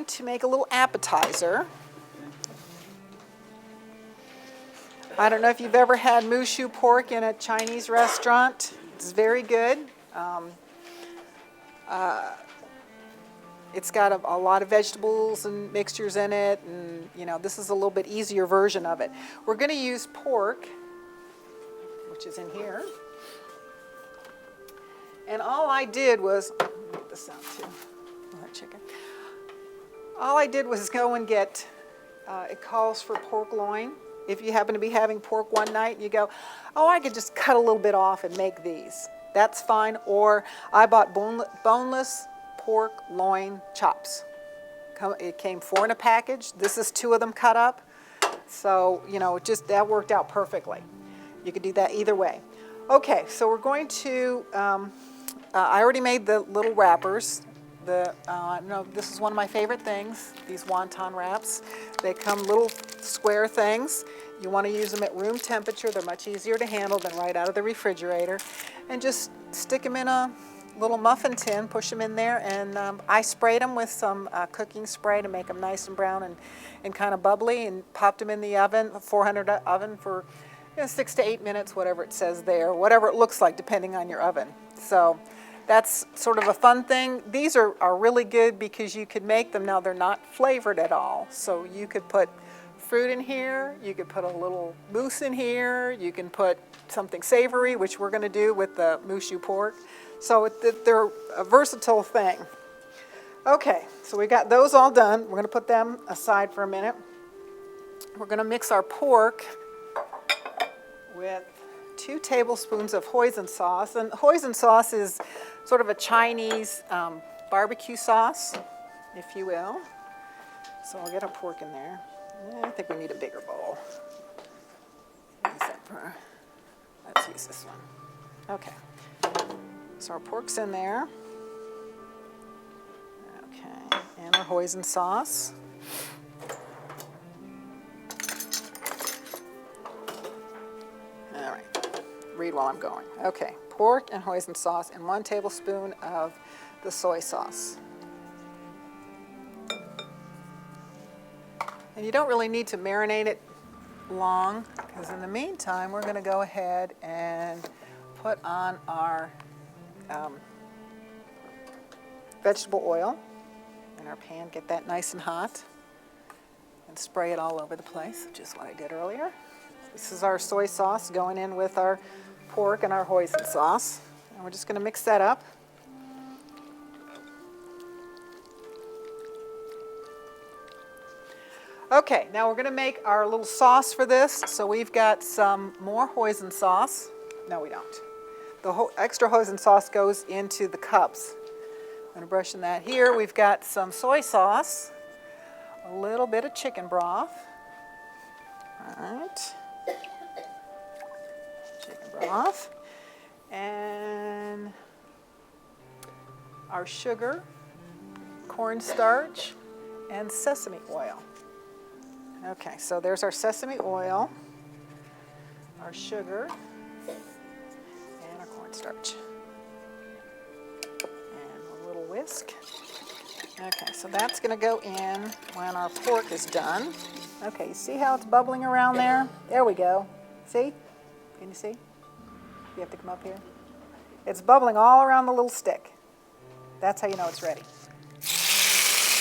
going to make a little appetizer. I don't know if you've ever had Mushu pork in a Chinese restaurant. It's very good. It's got a lot of vegetables and mixtures in it, and you know, this is a little bit easier version of it. We're going to use pork, which is in here. And all I did was, get this out too, chicken. All I did was go and get, it calls for pork loin. If you happen to be having pork one night and you go, oh, I could just cut a little bit off and make these. That's fine. Or I bought boneless pork loin chops. It came 4 in a package. This is 2 of them cut up. So, you know, that worked out perfectly. You could do that either way. Okay, so we're going to, I already made the little wrappers. This is one of my favorite things, these wonton wraps. They come little square things. You want to use them at room temperature. They're much easier to handle than right out of the refrigerator. And just stick them in a little muffin tin, push them in there, and I sprayed them with some cooking spray to make them nice and brown and kind of bubbly, and popped them in the oven, 400 oven for 6 to 8 minutes, whatever it says there, whatever it looks like depending on your oven. So that's sort of a fun thing. These are really good because you could make them, now they're not flavored at all, so you could put fruit in here, you could put a little mousse in here, you can put something savory, which we're going to do with the Mushu pork. So they're a versatile thing. Okay, so we got those all done. We're going to put them aside for a minute. We're going to mix our pork with 2 tablespoons of hoisin sauce. And hoisin sauce is sort of a Chinese barbecue sauce, if you will. So I'll get our pork in there. I think we need a bigger bowl. Let's use this one. Okay. So our pork's in there. Okay, and our hoisin sauce. All right, read while I'm going. Okay, pork and hoisin sauce and 1 tablespoon of the soy sauce. And you don't really need to marinate it long, because in the meantime, we're going to go ahead and put on our vegetable oil in our pan, get that nice and hot, and spray it all over the place, which is what I did earlier. This is our soy sauce going in with our pork and our hoisin sauce, and we're just going to mix that up. Okay, now we're going to make our little sauce for this. So we've got some more hoisin sauce. No, we don't. The extra hoisin sauce goes into the cups. I'm going to brush in that here. We've got some soy sauce, a little bit of chicken broth. All right. Chicken broth. And our sugar, cornstarch, and sesame oil. Okay, so there's our sesame oil, our sugar, and our cornstarch. And a little whisk. Okay, so that's going to go in when our pork is done. Okay, you see how it's bubbling around there? There we go. See? Can you see? You have to come up here. It's bubbling all around the little stick. That's how you know it's ready.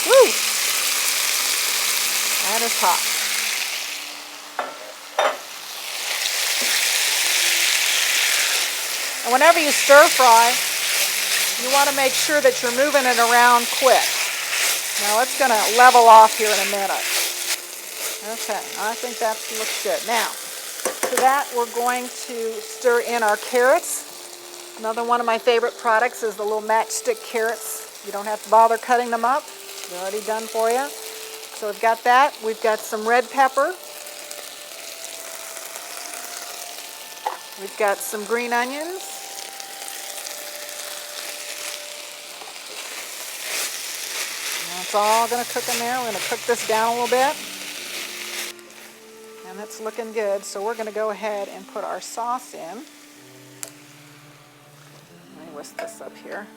Woo! That is hot. And whenever you stir fry, you want to make sure that you're moving it around quick. Now it's going to level off here in a minute. Okay, I think that looks good. Now, to that we're going to stir in our carrots. Another one of my favorite products is the little matchstick carrots. You don't have to bother cutting them up. They're already done for you. So we've got that. We've got some red pepper. We've got some green onions. And it's all going to cook in there. We're going to cook this down a little bit. And it's looking good. So we're going to go ahead and put our sauce in. Let me whisk this up here.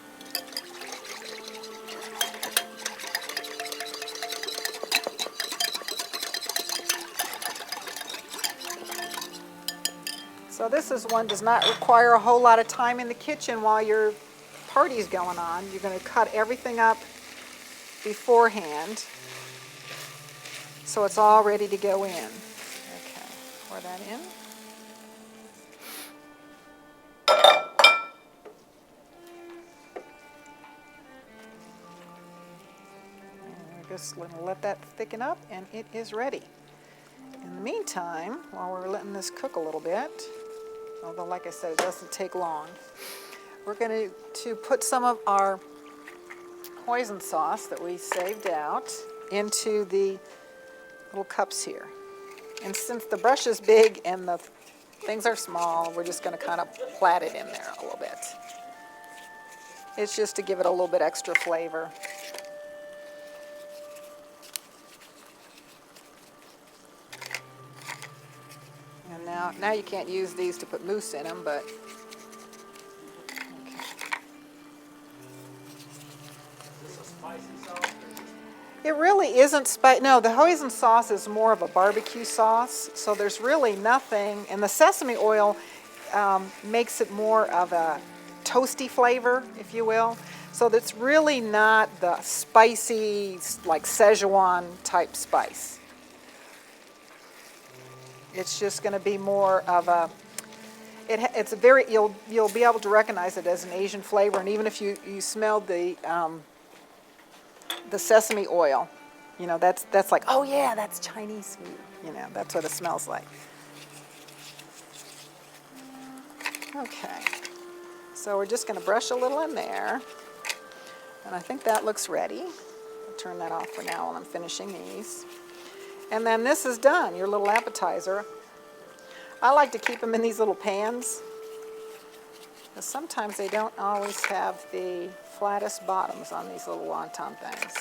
So this is one does not require a whole lot of time in the kitchen while your party's going on. You're going to cut everything up beforehand so it's all ready to go in. Okay, pour that in. And we're just going to let that thicken up and it is ready. In the meantime, while we're letting this cook a little bit, although like I said, it doesn't take long, we're going to put some of our hoisin sauce that we saved out into the little cups here. And since the brush is big and the things are small, we're just going to kind of plat it in there a little bit. It's just to give it a little bit extra flavor. And now you can't use these to put mousse in them, but it really isn't spicy. No, the hoisin sauce is more of a barbecue sauce, so there's really nothing. And the sesame oil makes it more of a toasty flavor, if you will. So that's really not the spicy, like Szechuan type spice. It's just going to be more of a. It's a very you'll be able to recognize it as an Asian flavor, and even if you smelled the sesame oil, you know, that's like, oh yeah, that's Chinese food. You know, that's what it smells like. Okay, so we're just going to brush a little in there, and I think that looks ready. I'll turn that off for now while I'm finishing these. And then this is done, your little appetizer. I like to keep them in these little pans, because sometimes they don't always have the flattest bottoms on these little wonton things.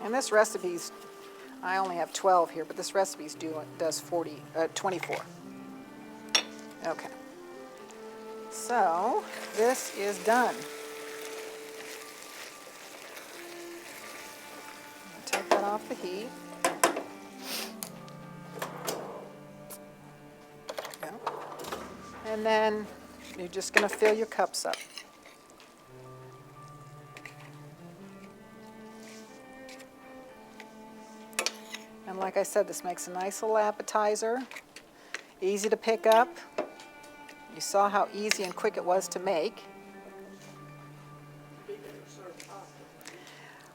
And this recipe's, I only have 12 here, but this recipe's does 24. Okay. So this is done. Take that off the heat. And then you're just going to fill your cups up. And like I said, this makes a nice little appetizer. Easy to pick up. You saw how easy and quick it was to make.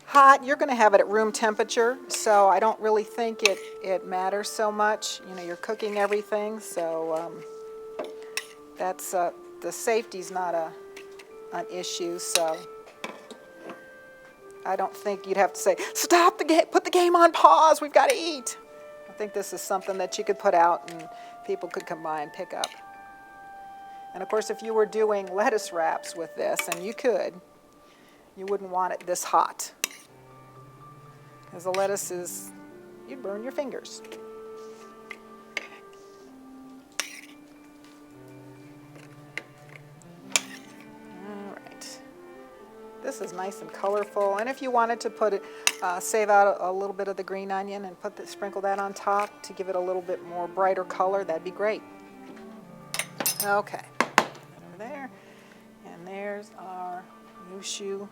Hot, you're going to have it at room temperature, so I don't really think it matters so much. You know, you're cooking everything, so that's the safety's not an issue. So I don't think you'd have to say, stop the game, put the game on pause, we've got to eat. I think this is something that you could put out and people could come by and pick up. And of course, if you were doing lettuce wraps with this, and you could, you wouldn't want it this hot. Because the lettuce is, you'd burn your fingers. All right. This is nice and colorful. And if you wanted to put it, save out a little bit of the green onion and sprinkle that on top to give it a little bit more brighter color, that'd be great. Okay. Over there. And there's our Shu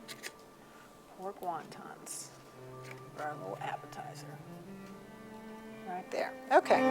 pork wontons. For our little appetizer. Right there. Okay.